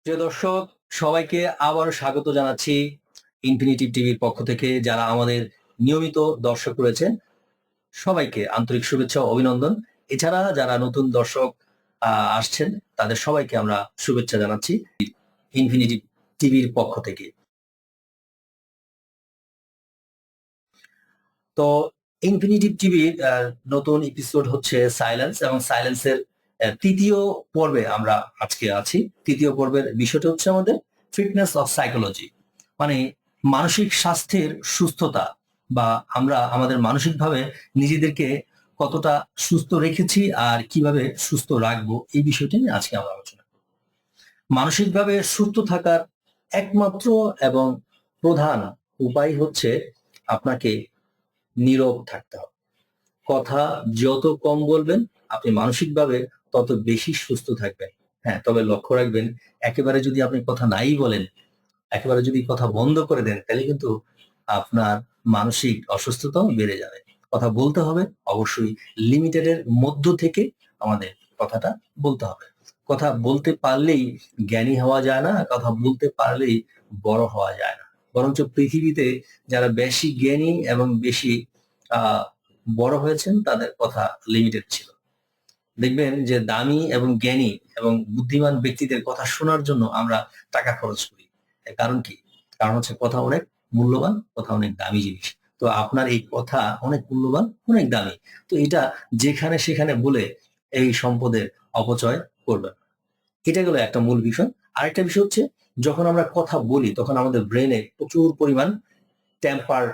প্রিয় দর্শক, সবাইকে আবার স্বাগত জানাচ্ছি ইনফিনিটিভ টিভির পক্ষ থেকে। যারা আমাদের নিয়মিত দর্শক রয়েছেন, সবাইকে আন্তরিক শুভেচ্ছা ও অভিনন্দন। এছাড়া যারা নতুন দর্শক আসছেন, তাদের সবাইকে আমরা শুভেচ্ছা জানাচ্ছি ইনফিনিটিভ টিভির পক্ষ থেকে। তো ইনফিনিটিভ টিভির নতুন এপিসোড হচ্ছে সাইলেন্স, এবং সাইলেন্সের তৃতীয় পর্বে আমরা আজকে আছি। তৃতীয় পর্বের বিষয়টা হচ্ছে আমাদের ফিটনেস অফ সাইকোলজি, মানে মানসিক স্বাস্থ্যের সুস্থতা, বা আমরা আমাদের মানসিকভাবে নিজেদেরকে কতটা সুস্থ রেখেছি আর কিভাবে সুস্থ রাখবো, এই বিষয়টি নিয়ে আজকে আমরা আলোচনা করব। মানসিকভাবে সুস্থ থাকার একমাত্র এবং প্রধান উপায় হচ্ছে আপনাকে নীরব থাকতে হবে। কথা যত কম বলবেন, আপনি মানসিকভাবে তত বেশি সুস্থ থাকবেন। হ্যাঁ, তবে লক্ষ্য রাখবেন, একেবারে যদি আপনি কথা নাই বলেন, একেবারে যদি কথা বন্ধ করে দেন, তাহলে কিন্তু আপনার মানসিক অসুস্থতাও বেড়ে যাবে। কথা বলতে হবে, অবশ্যই লিমিটেড এর মধ্য থেকে আমাদের কথাটা বলতে হবে। কথা বলতে পারলেই জ্ঞানী হওয়া যায় না, কথা বলতে পারলেই বড় হওয়া যায় না। বরঞ্চ পৃথিবীতে যারা বেশি জ্ঞানী এবং বেশি আহ বড় হয়েছেন, তাদের কথা লিমিটেড ছিল। দেখবেন যে দামি এবং জ্ঞানী এবং বুদ্ধিমান ব্যক্তিদের কথা শোনার জন্য আমরা টাকা খরচ করি। এর কারণ কি? কারণ হচ্ছে কথা অনেক মূল্যবান, কথা অনেক দামি জিনিস। তো আপনার এই কথা অনেক মূল্যবান, অনেক দামি। তো এটা যেখানে সেখানে বলে এই সম্পদের অপচয় করবেন না। এটা গেল একটা মূল বিষয়। আরেকটা বিষয় হচ্ছে, যখন আমরা কথা বলি তখন আমাদের ব্রেনে প্রচুর পরিমাণ টেম্পার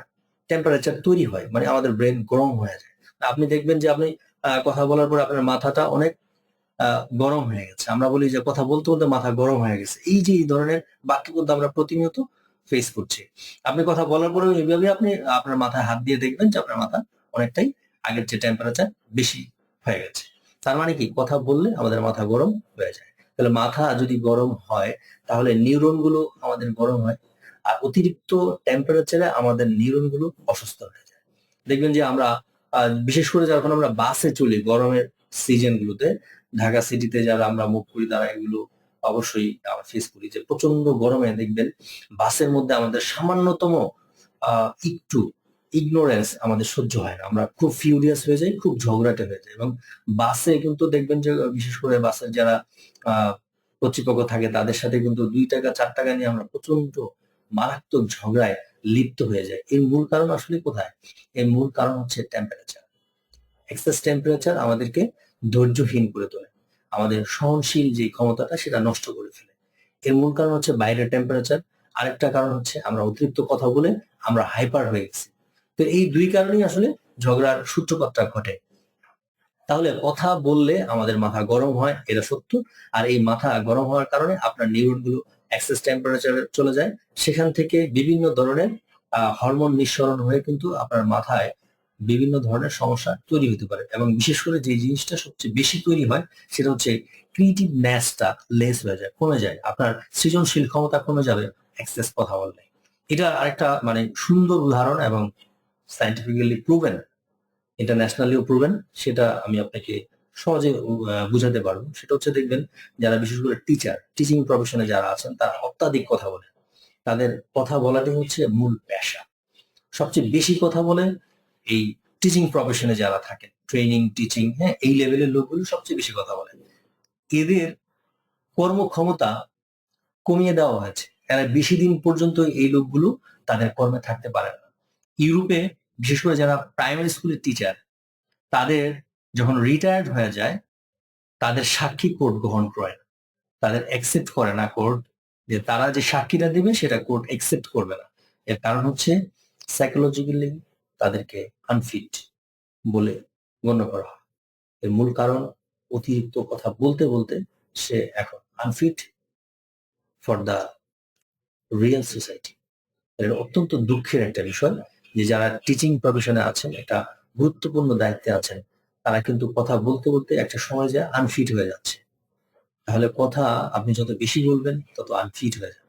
টেম্পারেচার তৈরি হয়, মানে আমাদের ব্রেন গরম হয়ে যায়। আপনি দেখবেন যে আপনি কথা বলার পর আপনার মাথাটা অনেক গরম হয়ে গেছে। আমরা বলি যে কথা বলতে বলতে মাথা গরম হয়ে গেছে। এই যে এই ধরনের বাক্য কিন্তু আমরা প্রতিনিয়ত ফেস করছি। আপনি কথা বলার পরেও এইভাবে আপনি আপনার মাথায় হাত দিয়ে দেখবেন যে আপনার মাথা অনেকটাই আগের যে টেম্পারেচার বেশি হয়ে গেছে। তার মানে কি, কথা বললে আমাদের মাথা গরম হয়ে যায়। তাহলে মাথা যদি গরম হয়, তাহলে নিউরন গুলো আমাদের গরম হয়। আর অতিরিক্ত টেম্পারেচারে আমাদের নিউরন গুলো অসুস্থ হয়ে যায়। দেখবেন যে আমরা বিশেষ করে যখন আমরা বাসে চলি গরমের সিজন গুলোতে, ঢাকা সিটিতে যারা আমরা মুভ করি তারা এগুলো অবশ্যই আমরা ফেস করি, যে প্রচন্ড গরমে দেখবেন বাসের মধ্যে আমাদের সামান্যতম একটু ইগনোরেন্স আমাদের সহ্য হয় না। আমরা খুব ফিউরিয়াস হয়ে যাই, খুব ঝগড়াটে হয়ে যাই। এবং বাসে কিন্তু দেখবেন যে বিশেষ করে বাসের যারা আহ কর্তৃপক্ষ থাকে, তাদের সাথে কিন্তু 2 টাকা 4 টাকা নিয়ে আমরা প্রচন্ড মারাত্মক ঝগড়ায় লিপ্ত হয়ে যায়। এর মূল কারণ আসলে কোথায়? এর মূল কারণ হচ্ছে টেম্পারেচার। এক্সেস টেম্পারেচার আমাদেরকে ধৈর্যহীন করে তোলে, আমাদের সহনশীল যে ক্ষমতাটা সেটা নষ্ট করে ফেলে। এর মূল কারণ হচ্ছে বাইরের টেম্পারেচার। আরেকটা কারণ হচ্ছে আমরা অতিরিক্ত কথা বলে আমরা হাইপার হয়ে গেছি। তো এই দুই কারণেই আসলে ঝগড়ার সূত্রপাতটা ঘটে। তাহলে কথা বললে আমাদের মাথা গরম হয়, এটা সত্য। আর এই মাথা গরম হওয়ার কারণে আপনার নিউরন গুলো এক্সেস টেম্পারেচারে চলে যায়। সেখান থেকে বিভিন্ন ধরনের হরমোন নিঃসরণ হয়ে কিন্তু আপনার মাথায় বিভিন্ন ধরনের সমস্যা তৈরি হতে পারে। এবং বিশেষ করে যে জিনিসটা সবচেয়ে বেশি তৈরি হয়, সেটা হচ্ছে ক্রিয়েটিভনেসটা লেস হয়ে যায়, কমে যায়। আপনার সৃজনশীল ক্ষমতা কমে যাবে এক্সেস কথা বললে। এটা আরেকটা মানে সুন্দর উদাহরণ, এবং সায়েন্টিফিক্যালি প্রুভেন, ইন্টারন্যাশনালিও প্রুভেন। সেটা আমি আপনাকে সহজে বুঝাতে পারবো। সেটা হচ্ছে, দেখবেন যারা বিশেষ করে টিচিং প্রফেশনে যারা আছেন, তারা অত্যাধিক কথা বলে। তাদের কথা বলাটাই হচ্ছে মূল পেশা। সবচেয়ে বেশি কথা বলে এই টিচিং প্রফেশনে যারা থাকে, ট্রেনিং, টিচিং, হ্যাঁ, এই লেভেলের লোকগুলো সবচেয়ে বেশি কথা বলে। এদের কর্মক্ষমতা কমিয়ে দেওয়া হয়েছে। এরা বেশি দিন পর্যন্ত এই লোকগুলো তাদের কর্মে থাকতে পারে না। ইউরোপে বিশেষ করে যারা প্রাইমারি স্কুলের টিচার, তাদের যখন রিটায়ার্ড হয়ে যায়, তাদের সাক্ষী কোর্ট গ্রহণ করে না। তাদের অ্যাকসেপ্ট করে না কোর্ট, যে তারা যে সাক্ষীটা দিবে সেটা কোর্ট অ্যাকসেপ্ট করবে না। এর কারণ হচ্ছে সাইকোলজিক্যালি তাদেরকে আনফিট বলে গণ্য করা হয়। এর মূল কারণ, অতিরিক্ত কথা বলতে বলতে সে এখন unfit for the real society. এটা অত্যন্ত দুঃখের একটা বিষয়, যে যারা টিচিং প্রফেশনে আছেন, একটা গুরুত্বপূর্ণ দায়িত্বে আছেন, তারা কিন্তু কথা বলতে বলতে একটা সময় যায় আনফিট হয়ে যাচ্ছে। তাহলে কথা আপনি যত বেশি বলবেন তত আনফিট হয়ে যাবে।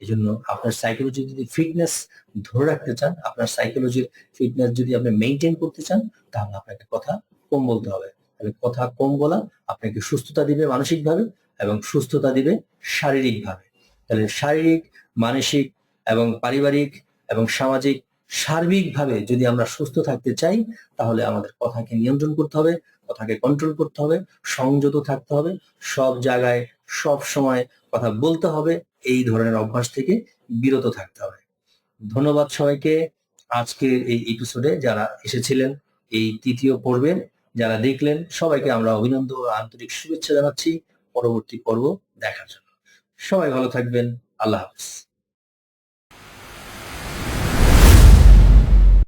এজন্য আপনার সাইকোলজি যদি ফিটনেস ধরে রাখতে চান, আপনার সাইকোলজির ফিটনেস যদি আপনি মেইনটেইন করতে চান, তাহলে আপনাকে কথা কম বলতে হবে। তাহলে কথা কম বলা আপনাকে সুস্থতা দিবে মানসিকভাবে, এবং সুস্থতা দিবে শারীরিকভাবে। তাহলে শারীরিক, মানসিক এবং পারিবারিক এবং সামাজিক সার্বিকভাবে যদি আমরা সুস্থ থাকতে চাই, তাহলে আমাদের কথাকে নিয়ন্ত্রণ করতে হবে, কথাকে কন্ট্রোল করতে হবে, সংযত থাকতে হবে, সব জায়গায় সব সময় কথা বলতে হবে, এই ধরনের অভ্যাস থেকে বিরত থাকতে হবে। ধন্যবাদ সবাইকে। আজকের এই এপিসোডে যারা এসেছিলেন, এই তৃতীয় পর্বের যারা দেখলেন, সবাইকে আমরা অভিনন্দন ও আন্তরিক শুভেচ্ছা জানাচ্ছি পরবর্তী পর্ব দেখার জন্য। সবাই ভালো থাকবেন। আল্লাহ হাফেজ।